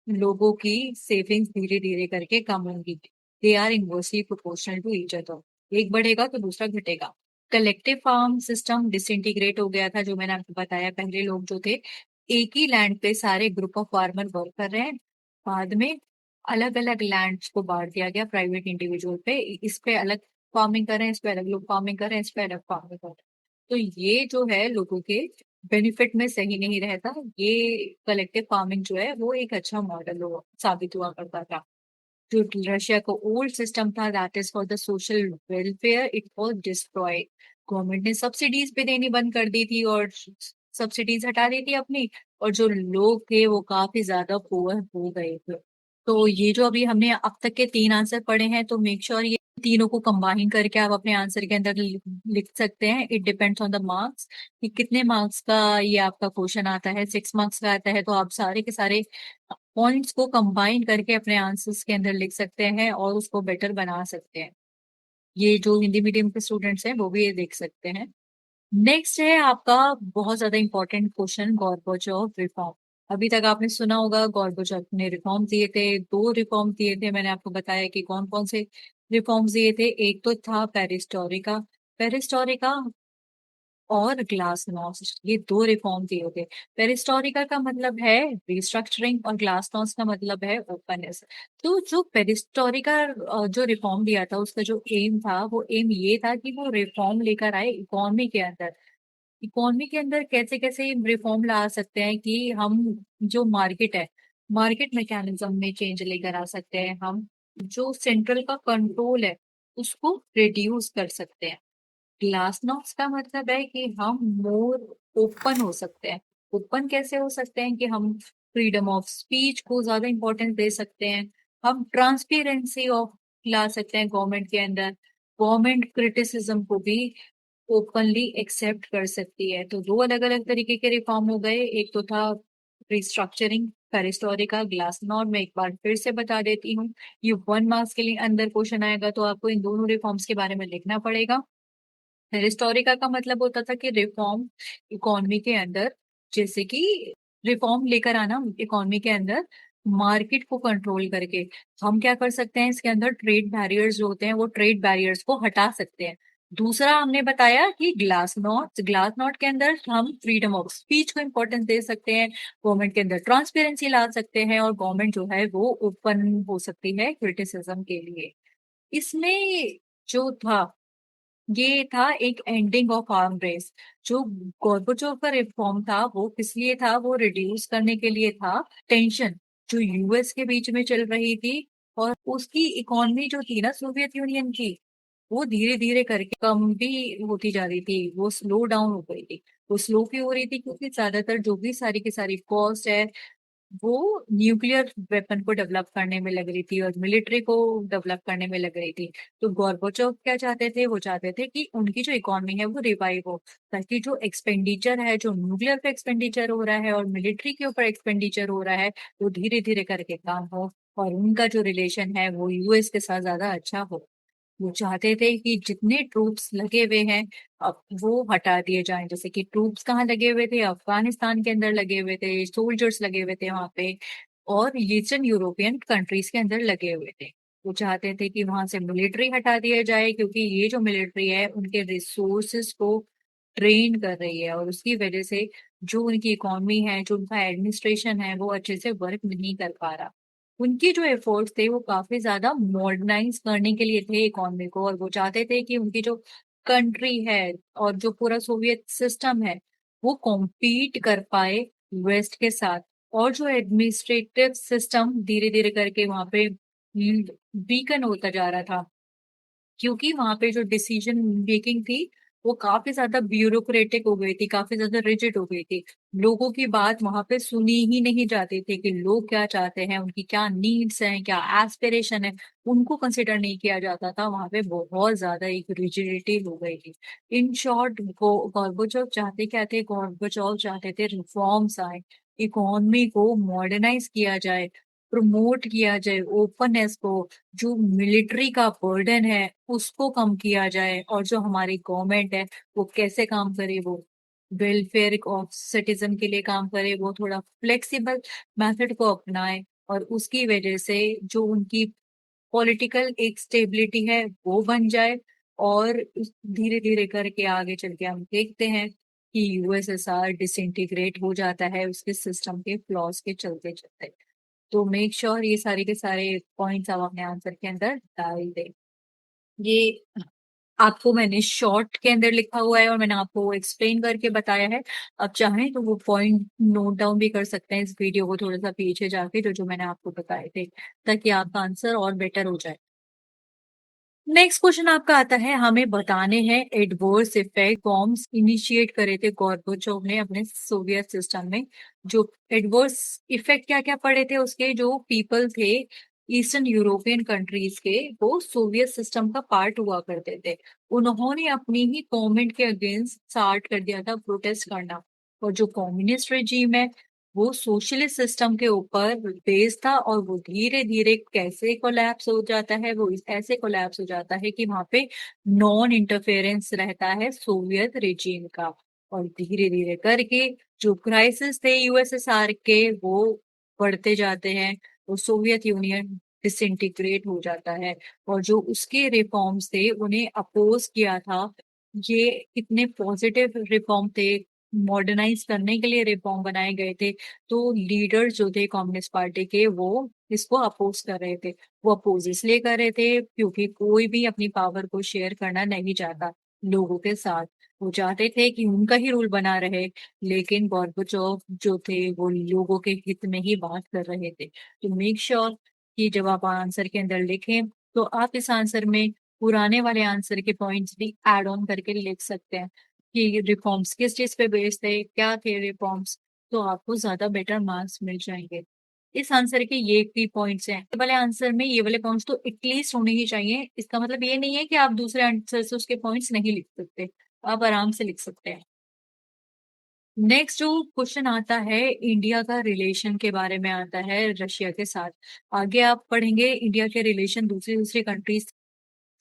लोगों की सेविंग्स धीरे धीरे करके कम होंगी। They are inversely proportional to each other, एक बढ़ेगा तो दूसरा घटेगा। कलेक्टिव फार्म सिस्टम डिसइंटीग्रेट हो गया था, जो मैंने आपको बताया, पहले लोग जो थे एक ही लैंड पे सारे ग्रुप ऑफ फार्मर वर्क कर रहे हैं, बाद में अलग अलग लैंड्स को बांट दिया गया प्राइवेट इंडिविजुअल पे, इस पे अलग फार्मिंग कर रहे हैं, इस पे अलग लोग फार्मिंग कर रहे हैं, इस पे अलग फार्मिंग कर रहे हैं। तो ये जो है लोगों के बेनिफिट में सही नहीं रहता, ये कलेक्टिव फार्मिंग जो है वो एक अच्छा मॉडल हो साबित हुआ करता था। जो रशिया का ओल्ड सिस्टम था that is for the social welfare, it was destroyed. Government ने सब्सिडीज पे देनी बंद कर दी थी और सब्सिडीज हटा दी थी अपनी, और जो लोग थे वो काफी ज्यादा पुअर हो गए थे। तो ये जो अभी हमने अब तक के तीन आंसर पढ़े हैं, तो मेक श्योर ये तीनों को कंबाइन करके आप अपने आंसर के अंदर लिख सकते हैं। It depends on the marks कि कितने मार्क्स का ये आपका क्वेश्चन आता है। 6 मार्क्स का आता है तो आप सारे के सारे पॉइंट्स को कंबाइन करके अपने आंसर्स के अंदर लिख सकते हैं और उसको बेटर बना सकते हैं। ये जो हिंदी मीडियम के स्टूडेंट्स हैं वो भी ये देख सकते हैं। नेक्स्ट है आपका बहुत ज्यादा इंपॉर्टेंट क्वेश्चन, गॉर्बाचोव रिफॉर्म। अभी तक आपने सुना होगा गॉर्बाचोव ने रिफॉर्म दिए थे, दो रिफॉर्म दिए थे, मैंने आपको बताया कि कौन कौन से रिफॉर्म्स दिए थे। एक तो था पेरिस्टोरिका, पेरिस्टोरिका और ग्लासनोस्ट, ये दो रिफॉर्म दिए थे। पेरिस्टोरिका का मतलब है रिस्ट्रक्चरिंग और ग्लासनोस्ट का मतलब है ओपननेस। तो जो पेरिस्टोरिका जो रिफॉर्म दिया था उसका जो एम था वो एम ये था कि वो रिफॉर्म लेकर आए इकोनॉमी के अंदर। इकोनॉमी के अंदर कैसे कैसे रिफॉर्म ला सकते हैं कि हम जो मार्केट है, मार्केट मैकेनिज्म में चेंज लेकर आ सकते हैं, हम जो सेंट्रल का कंट्रोल है उसको रिड्यूस कर सकते हैं। ग्लास नॉक्स का मतलब है कि हम मोर ओपन हो सकते हैं। ओपन कैसे हो सकते हैं कि हम फ्रीडम ऑफ स्पीच को ज्यादा इंपॉर्टेंस दे सकते हैं, हम ट्रांसपेरेंसी ऑफ ला सकते हैं गवर्नमेंट के अंदर, गवर्नमेंट क्रिटिसिज्म को भी ओपनली एक्सेप्ट कर सकती है। तो दो अलग अलग तरीके के रिफॉर्म हो गए, एक तो था रिस्ट्रक्चरिंग पेरिस्टोरिका ग्लासनॉर, मैं एक बार फिर से बता देती हूँ, ये 1 मार्क्स के लिए अंदर क्वेश्चन आएगा तो आपको इन दोनों रिफॉर्म्स के बारे में लिखना पड़ेगा। हिस्टोरिका का मतलब होता था कि रिफॉर्म इकोनॉमी के अंदर, जैसे कि रिफॉर्म लेकर आना इकोनॉमी के अंदर मार्केट को कंट्रोल करके। हम क्या कर सकते हैं इसके अंदर, ट्रेड बैरियर्स जो होते हैं वो ट्रेड बैरियर्स को हटा सकते हैं। दूसरा हमने बताया कि ग्लास नोट के अंदर हम फ्रीडम ऑफ स्पीच को इंपॉर्टेंस दे सकते हैं, गवर्नमेंट के अंदर ट्रांसपेरेंसी ला सकते हैं, और गवर्नमेंट जो है वो ओपन हो सकती है क्रिटिसिज्म के लिए। इसमें जो था ये था एक एंडिंग ऑफ आर्म रेस। जो गोर्बाचोव का रिफॉर्म था वो किस लिए था, वो रिड्यूस करने के लिए था टेंशन जो यूएस के बीच में चल रही थी, और उसकी इकोनॉमी जो थी ना सोवियत यूनियन की, वो धीरे धीरे करके कम भी होती जा रही थी, वो स्लो डाउन हो गई थी। वो स्लो क्यों हो रही थी, क्योंकि ज्यादातर जो भी सारी की सारी कॉस्ट है वो न्यूक्लियर वेपन को डेवलप करने में लग रही थी और मिलिट्री को डेवलप करने में लग रही थी। तो गोर्बाचोव क्या चाहते थे, वो चाहते थे कि उनकी जो इकोनॉमी है वो रिवाइव हो, ताकि जो एक्सपेंडिचर है, जो न्यूक्लियर पे एक्सपेंडिचर हो रहा है और मिलिट्री के ऊपर एक्सपेंडिचर हो रहा है, वो धीरे धीरे करके काम हो और उनका जो रिलेशन है वो यूएस के साथ ज्यादा अच्छा हो। वो चाहते थे कि जितने ट्रूप्स लगे हुए हैं अब वो हटा दिए जाएं। जैसे कि ट्रूप्स कहाँ लगे हुए थे, अफगानिस्तान के अंदर लगे हुए थे, सोल्जर्स लगे हुए थे वहां पे, और ईस्टर्न यूरोपियन कंट्रीज के अंदर लगे हुए थे। वो चाहते थे कि वहां से मिलिट्री हटा दिया जाए, क्योंकि ये जो मिलिट्री है उनके रिसोर्सेस को ट्रेन कर रही है, और उसकी वजह से जो उनकी इकोनॉमी है, जो उनका एडमिनिस्ट्रेशन है, वो अच्छे से वर्क नहीं कर पा रहा। उनके जो एफर्ट्स थे वो काफी ज्यादा मॉडर्नाइज करने के लिए थे इकोनॉमी को, और वो चाहते थे कि उनकी जो कंट्री है और जो पूरा सोवियत सिस्टम है वो कॉम्पीट कर पाए वेस्ट के साथ। और जो एडमिनिस्ट्रेटिव सिस्टम धीरे धीरे करके वहां पे वीकन होता जा रहा था, क्योंकि वहां पे जो डिसीजन मेकिंग थी वो काफी ज्यादा ब्यूरोक्रेटिक हो गई थी, काफी ज्यादा रिजिड हो गई थी। लोगों की बात वहां पे सुनी ही नहीं जाती थी कि लोग क्या चाहते हैं, उनकी क्या नीड्स हैं, क्या एस्पिरेशन है, उनको कंसिडर नहीं किया जाता था। वहां पे बहुत ज्यादा एक रिजिडिटी हो गई थी। इन शॉर्ट गोर्बाचोव चाहते क्या थे, गोर्बाचोव चाहते थे रिफॉर्म्स आए, इकोनॉमी को मॉडर्नाइज किया जाए, प्रमोट किया जाए ओपननेस को, जो मिलिट्री का बर्डन है उसको कम किया जाए, और जो हमारी गवर्नमेंट है वो कैसे काम करे, वो वेलफेयर ऑफ सिटीजन के लिए काम करे, वो थोड़ा फ्लेक्सिबल मेथड को अपनाए, और उसकी वजह से जो उनकी पॉलिटिकल एक स्टेबिलिटी है वो बन जाए। और धीरे धीरे करके आगे चल के हम देखते हैं कि यूएसएसआर डिसइंटीग्रेट हो जाता है उसके सिस्टम के फ्लॉज के चलते चलते। तो मेक श्योर ये सारे के सारे पॉइंट्स आप अपने आंसर के अंदर डाल दें। ये आपको मैंने शॉर्ट के अंदर लिखा हुआ है और मैंने आपको एक्सप्लेन करके बताया है। आप चाहें तो वो पॉइंट नोट डाउन भी कर सकते हैं इस वीडियो को थोड़ा सा पीछे जाके, जो जो मैंने आपको बताए थे, ताकि आपका आंसर और बेटर हो जाए। नेक्स्ट क्वेश्चन आपका आता है, हमें बताने हैं एडवर्स इफेक्ट फॉर्म्स इनिशिएट करे थे गोर्बाचोव ने अपने सोवियत सिस्टम में। जो एडवर्स इफेक्ट क्या क्या पड़े थे उसके, जो पीपल थे ईस्टर्न यूरोपियन कंट्रीज के, वो सोवियत सिस्टम का पार्ट हुआ करते थे। उन्होंने अपनी ही गवर्नमेंट के अगेंस्ट स्टार्ट कर दिया था प्रोटेस्ट करना। और जो कम्युनिस्ट रेजीम है वो सोशलिस्ट सिस्टम के ऊपर बेस्ड था, और वो धीरे धीरे कैसे कोलैप्स हो जाता है, वो ऐसे कोलैप्स हो जाता है कि वहां पे नॉन इंटरफेरेंस रहता है सोवियत रेजीम का। और धीरे धीरे करके जो क्राइसिस थे यूएसएसआर के वो बढ़ते जाते हैं, वो सोवियत यूनियन डिसइंटीग्रेट हो जाता है। और जो उसके रिफॉर्म्स थे उन्हें अपोज किया था। ये कितने पॉजिटिव रिफॉर्म थे, मॉडर्नाइज करने के लिए रिफॉर्म बनाए गए थे। तो लीडर्स जो थे कम्युनिस्ट पार्टी के वो इसको अपोज कर रहे थे। वो अपोज इसलिए कर रहे थे क्योंकि कोई भी अपनी पावर को शेयर करना नहीं चाहता लोगों के साथ। वो चाहते थे कि उनका ही रूल बना रहे, लेकिन गोर्बाचोव जो थे वो लोगों के हित में ही बात कर रहे थे। तो मेक श्योर कि जब आप आंसर के अंदर लिखें तो आप इस आंसर में पुराने वाले आंसर के पॉइंट्स भी एड ऑन करके लिख सकते हैं कि रिफॉर्म्स किस चीज पे बेस्ड थे, क्या थे रिफॉर्म्स। तो आपको ज्यादा बेटर मार्क्स मिल जाएंगे। इस आंसर के ये भी पॉइंट्स हैं, ये वाले आंसर में ये वाले पॉइंट्स तो एटलीस्ट होने ही चाहिए। इसका मतलब ये नहीं है कि आप दूसरे आंसर से उसके पॉइंट्स नहीं लिख सकते, आप आराम से लिख सकते हैं। नेक्स्ट जो क्वेश्चन आता है इंडिया का रिलेशन के बारे में आता है रशिया के साथ। आगे आप पढ़ेंगे इंडिया के रिलेशन दूसरी दूसरी कंट्रीज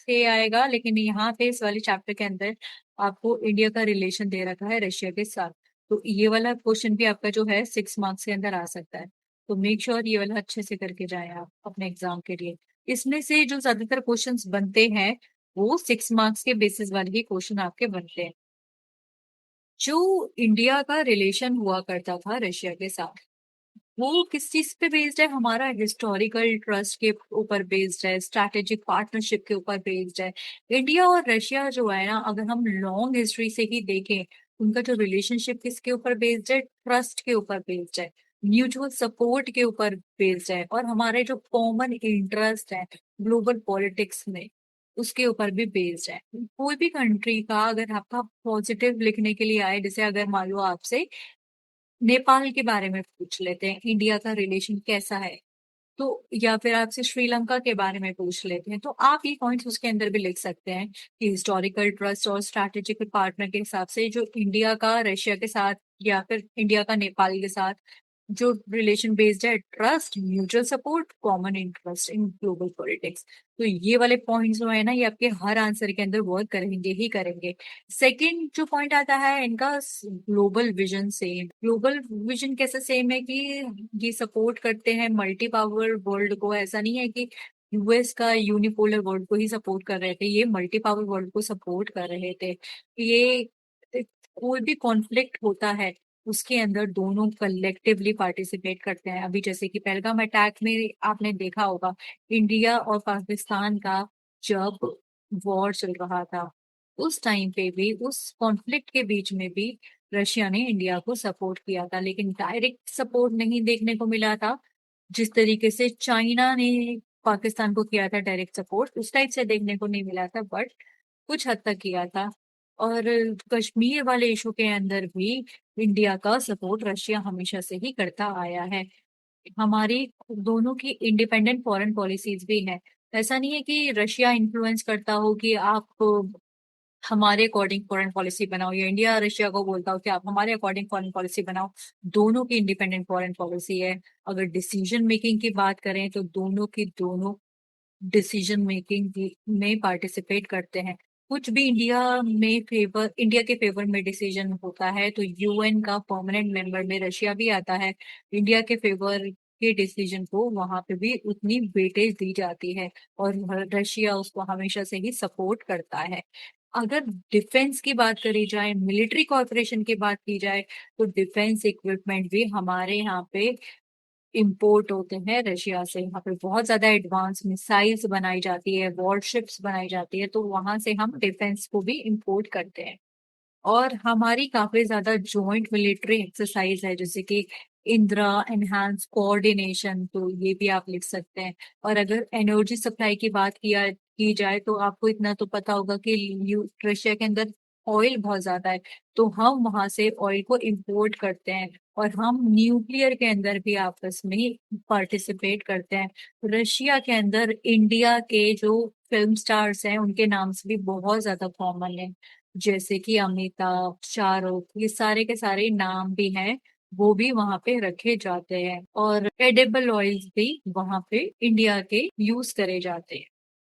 से आएगा, लेकिन यहाँ पे इस वाले चैप्टर के अंदर आपको इंडिया का रिलेशन दे रखा है रशिया के साथ। तो ये वाला क्वेश्चन भी आपका जो है 6 मार्क्स के अंदर आ सकता है। तो मेक श्योर ये वाला अच्छे से करके जाए आप अपने एग्जाम के लिए। इसमें से जो ज्यादातर क्वेश्चंस बनते हैं वो 6 मार्क्स के बेसिस वाले ही क्वेश्चन आपके बनते हैं। जो इंडिया का रिलेशन हुआ करता था रशिया के साथ, वो किस चीज पे बेस्ड है, हमारा हिस्टोरिकल ट्रस्ट के ऊपर बेस्ड है, स्ट्रैटेजिक पार्टनरशिप के ऊपर बेस्ड है। इंडिया और रशिया जो है ना, अगर हम लॉन्ग हिस्ट्री से ही देखें, उनका जो रिलेशनशिप किसके ऊपर बेस्ड है, ट्रस्ट के ऊपर बेस्ड है, म्यूचुअल सपोर्ट के ऊपर बेस्ड है, और हमारे जो कॉमन इंटरेस्ट है ग्लोबल पॉलिटिक्स में उसके ऊपर भी बेस्ड है। कोई भी कंट्री का अगर आपका पॉजिटिव लिखने के लिए आए, जैसे अगर मान लो आपसे नेपाल के बारे में पूछ लेते हैं इंडिया का रिलेशन कैसा है, तो या फिर आपसे श्रीलंका के बारे में पूछ लेते हैं, तो आप ये पॉइंट्स उसके अंदर भी लिख सकते हैं कि हिस्टोरिकल ट्रस्ट और स्ट्रैटेजिक पार्टनर के हिसाब से जो इंडिया का रशिया के साथ या फिर इंडिया का नेपाल के साथ जो रिलेशन बेस्ड है, trust, mutual support, common interest in global politics. तो ये वाले पॉइंट्स जो है ना, ये आपके हर आंसर के अंदर वर्क करेंगे ही करेंगे। सेकंड जो पॉइंट आता है इनका, global vision same. Global vision कैसे सेम है कि ये सपोर्ट करते हैं मल्टी पावर वर्ल्ड को। ऐसा नहीं है कि यूएस का यूनिपोलर वर्ल्ड को ही सपोर्ट कर रहे थे, ये मल्टी पावर वर्ल्ड को सपोर्ट कर रहे थे। ये कोई भी कॉन्फ्लिक्ट होता है उसके अंदर दोनों कलेक्टिवली पार्टिसिपेट करते हैं। अभी जैसे कि पहलगाम अटैक में आपने देखा होगा, इंडिया और पाकिस्तान का जब वॉर चल रहा था, उस टाइम पे भी, उस कॉन्फ्लिक्ट के बीच में भी रशिया ने इंडिया को सपोर्ट किया था, लेकिन डायरेक्ट सपोर्ट नहीं देखने को मिला था। जिस तरीके से चाइना ने पाकिस्तान को किया था डायरेक्ट सपोर्ट, उस टाइप से देखने को नहीं मिला था, बट कुछ हद तक किया था। और कश्मीर वाले इशू के अंदर भी इंडिया का सपोर्ट रशिया हमेशा से ही करता आया है। हमारी दोनों की इंडिपेंडेंट फॉरेन पॉलिसीज भी है। ऐसा नहीं है कि रशिया इन्फ्लुएंस करता हो कि आप हमारे अकॉर्डिंग फॉरेन पॉलिसी बनाओ, या इंडिया रशिया को बोलता हो कि आप हमारे अकॉर्डिंग फॉरेन पॉलिसी बनाओ। दोनों की इंडिपेंडेंट फॉरेन पॉलिसी है। अगर डिसीजन मेकिंग की बात करें तो दोनों की दोनों डिसीजन मेकिंग में पार्टिसिपेट करते हैं। कुछ भी इंडिया के फेवर में डिसीजन होता है तो यूएन का परमानेंट मेंबर में रशिया भी आता है। इंडिया के फेवर के डिसीजन को वहां पे भी उतनी वेटेज दी जाती है, और रशिया उसको हमेशा से ही सपोर्ट करता है। अगर डिफेंस की बात करी जाए, मिलिट्री कॉर्पोरेशन की बात की जाए, तो डिफेंस इक्विपमेंट भी हमारे यहाँ पे इंपोर्ट होते हैं रशिया से। यहाँ पे बहुत ज्यादा एडवांस मिसाइल्स बनाई जाती है, वॉरशिप्स बनाई जाती है, तो वहां से हम डिफेंस को भी इंपोर्ट करते हैं। और हमारी काफी ज्यादा जॉइंट मिलिट्री एक्सरसाइज है, जैसे कि इंदिरा एनहांस कोऑर्डिनेशन, तो ये भी आप लिख सकते हैं। और अगर एनर्जी सप्लाई की बात किया की जाए तो आपको इतना तो पता होगा कि रशिया के अंदर ऑयल बहुत ज्यादा है, तो हम वहां से ऑयल को इंपोर्ट करते हैं। और हम न्यूक्लियर के अंदर भी आपस में पार्टिसिपेट करते हैं। रशिया के अंदर इंडिया के जो फिल्म स्टार्स हैं उनके नाम से भी बहुत ज्यादा कॉमन है, जैसे कि अमिताभ, शाहरुख, ये सारे के सारे नाम भी हैं, वो भी वहां पे रखे जाते हैं। और एडिबल ऑयल्स भी वहां पे इंडिया के यूज करे जाते हैं।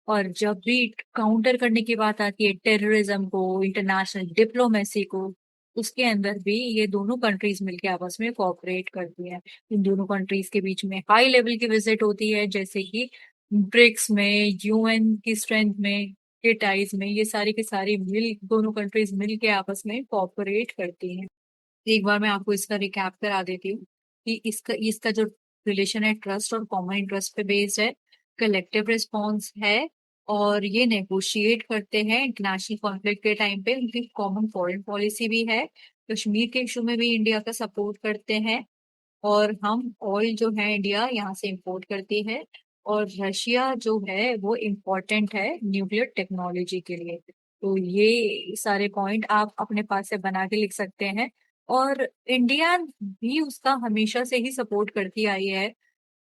और जब भी काउंटर करने की बात आती है टेररिज्म को, इंटरनेशनल डिप्लोमेसी को, उसके अंदर भी ये दोनों कंट्रीज मिलके आपस में कोऑपरेट करती हैं। इन दोनों कंट्रीज के बीच में हाई लेवल की विजिट होती है, जैसे कि ब्रिक्स में, यूएन की स्ट्रेंथ में, के टाइज में, ये सारी के सारी दोनों कंट्रीज मिल के आपस में कोऑपरेट करती हैं। एक बार मैं आपको इसका रिकैप करा देती हूँ कि इसका इसका जो रिलेशन है ट्रस्ट और कॉमन इंटरेस्ट पे बेस्ड है, कलेक्टिव रिस्पॉन्स है, और ये नेगोशिएट करते हैं इंटरनेशनल कॉन्फ्लिक्ट के टाइम पे। उनकी कॉमन फॉरेन पॉलिसी भी है। कश्मीर के इशू में भी इंडिया का सपोर्ट करते हैं। और हम ऑयल जो है इंडिया यहाँ से इंपोर्ट करती है। और रशिया जो है वो इम्पोर्टेंट है न्यूक्लियर टेक्नोलॉजी के लिए। तो ये सारे पॉइंट आप अपने पास से बना के लिख सकते हैं। और इंडिया भी उसका हमेशा से ही सपोर्ट करती आई है।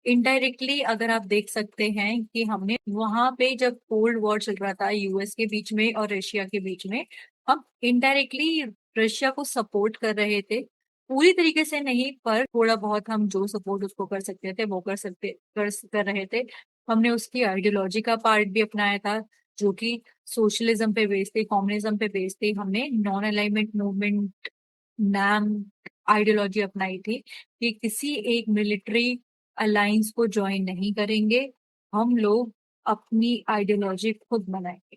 इनडायरेक्टली अगर आप देख सकते हैं कि हमने वहां पे जब कोल्ड वॉर चल रहा था यूएस के बीच में और रशिया के बीच में, हम इनडायरेक्टली रशिया को सपोर्ट कर रहे थे। पूरी तरीके से नहीं, पर थोड़ा बहुत हम जो सपोर्ट उसको कर सकते थे वो कर रहे थे। हमने उसकी आइडियोलॉजी का पार्ट भी अपनाया था, जो कि सोशलिज्म पे बेस्ड थी, कम्युनिज्म पे बेस्ड थी। हमने नॉन अलाइनमेंट मूवमेंट नाम आइडियोलॉजी अपनाई थी कि किसी एक मिलिट्री अलायंस को ज्वाइन नहीं करेंगे, हम लोग अपनी आइडियोलॉजी खुद बनाएंगे।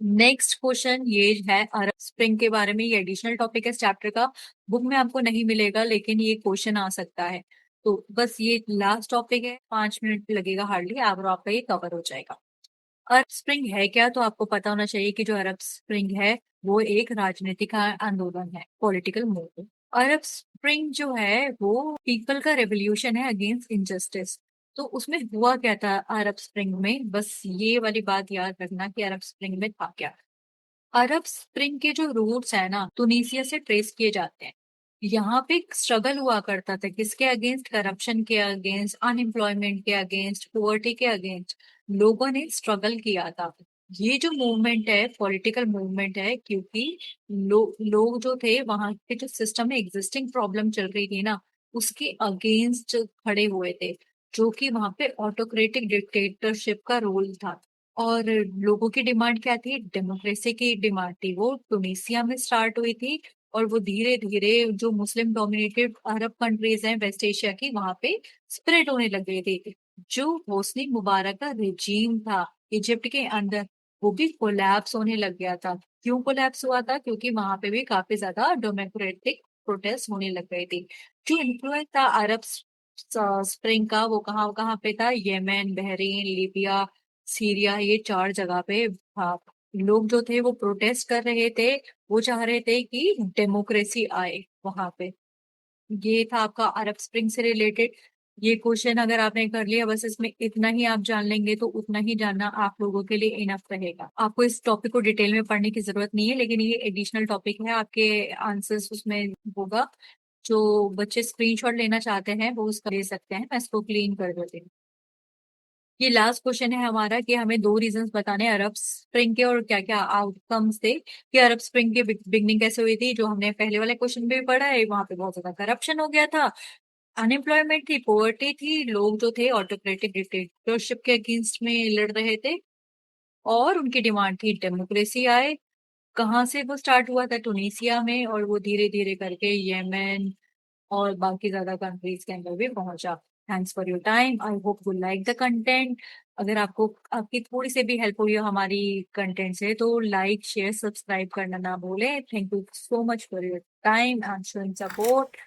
नेक्स्ट क्वेश्चन ये है अरब स्प्रिंग के बारे में। ये एडिशनल टॉपिक है इस चैप्टर का, बुक में आपको नहीं मिलेगा, लेकिन ये क्वेश्चन आ सकता है। तो बस ये लास्ट टॉपिक है, 5 मिनट लगेगा हार्डली, आप और आपका ये कवर हो जाएगा। अरब स्प्रिंग है क्या, तो आपको पता होना चाहिए कि जो अरब स्प्रिंग है वो एक राजनीतिक आंदोलन है, पॉलिटिकल मूवमेंट। अरब स्प्रिंग जो है वो पीपल का रेवोल्यूशन है अगेंस्ट इनजस्टिस। तो उसमें हुआ क्या था अरब स्प्रिंग में, बस ये वाली बात याद रखना कि अरब स्प्रिंग में था क्या। अरब स्प्रिंग के जो रूट्स है ना, तुनीसिया से ट्रेस किए जाते हैं। यहाँ पे स्ट्रगल हुआ करता था किसके अगेंस्ट, करप्शन के अगेंस्ट, अनएम्प्लॉयमेंट के अगेंस्ट, पुअर्टी के अगेंस्ट लोगों ने स्ट्रगल किया था। ये जो मूवमेंट है पॉलिटिकल मूवमेंट है, क्योंकि लोग जो थे वहां के जो सिस्टम में एग्जिस्टिंग प्रॉब्लम चल रही थी ना, उसके अगेंस्ट खड़े हुए थे, जो कि वहां पे ऑटोक्रेटिक डिक्टेटरशिप का रोल था। और लोगों की डिमांड क्या थी? डेमोक्रेसी की डिमांड थी। वो टुनिसिया में स्टार्ट हुई थी और वो धीरे धीरे जो मुस्लिम डोमिनेटेड अरब कंट्रीज हैं वेस्ट एशिया की, वहां पे स्प्रेड होने लग गई थी। जो होस्नी मुबारक का रिजीम था इजिप्ट के अंदर, वो भी कोलैप्स होने लग गया था। क्यों कोलैप्स हुआ था? क्योंकि वहां पे भी काफी ज्यादा डेमोक्रेटिक प्रोटेस्ट होने लग गए थे। जो इन्फ्लुएंस था अरब स्प्रिंग का, वो कहाँ कहाँ पे था? येमेन, बहरीन, लीबिया, सीरिया, ये चार जगह पे था। लोग जो थे वो प्रोटेस्ट कर रहे थे। वो चाह रहे थे कि डेमोक्रेसी आए वहां पे। ये था आपका अरब स्प्रिंग से रिलेटेड। ये क्वेश्चन अगर आपने कर लिया, बस इसमें इतना ही आप जान लेंगे तो उतना ही जानना आप लोगों के लिए इनफ रहेगा। आपको इस टॉपिक को डिटेल में पढ़ने की जरूरत नहीं है, लेकिन ये एडिशनल टॉपिक है, आपके आंसर्स उसमें होगा। जो बच्चे स्क्रीनशॉट लेना चाहते हैं वो उसका ले सकते हैं। मैं इसको क्लीन कर देती हूँ। ये लास्ट क्वेश्चन है हमारा कि हमें दो रीजंस बताने हैं अरब स्प्रिंग के और क्या क्या आउटकम्स थे कि अरब स्प्रिंग की बिगनिंग कैसे हुई थी। जो हमने पहले वाले क्वेश्चन में भी पढ़ा है, वहां पे बहुत ज्यादा करप्शन हो गया था, अनएम्प्लॉयमेंट थी, पोवर्टी थी, लोग जो थे ऑटोक्रेटिक डिक्टेटरशिप के अगेंस्ट में लड़ रहे थे और उनकी डिमांड थी डेमोक्रेसी आए। कहाँ से वो स्टार्ट हुआ था? टुनिसिया में, और वो धीरे धीरे करके येमेन और बाकी ज्यादा कंट्रीज के अंदर भी पहुंचा। Thanks for your time, I hope you like the content. अगर आपको आपकी थोड़ी सी भी हेल्प हुई हो हमारी कंटेंट से, तो लाइक शेयर सब्सक्राइब करना ना भूलें। Thank you so much for your time and showing support.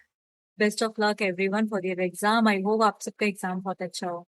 Best of luck everyone for your exam. I hope आप सबका एग्जाम बहुत अच्छा हो।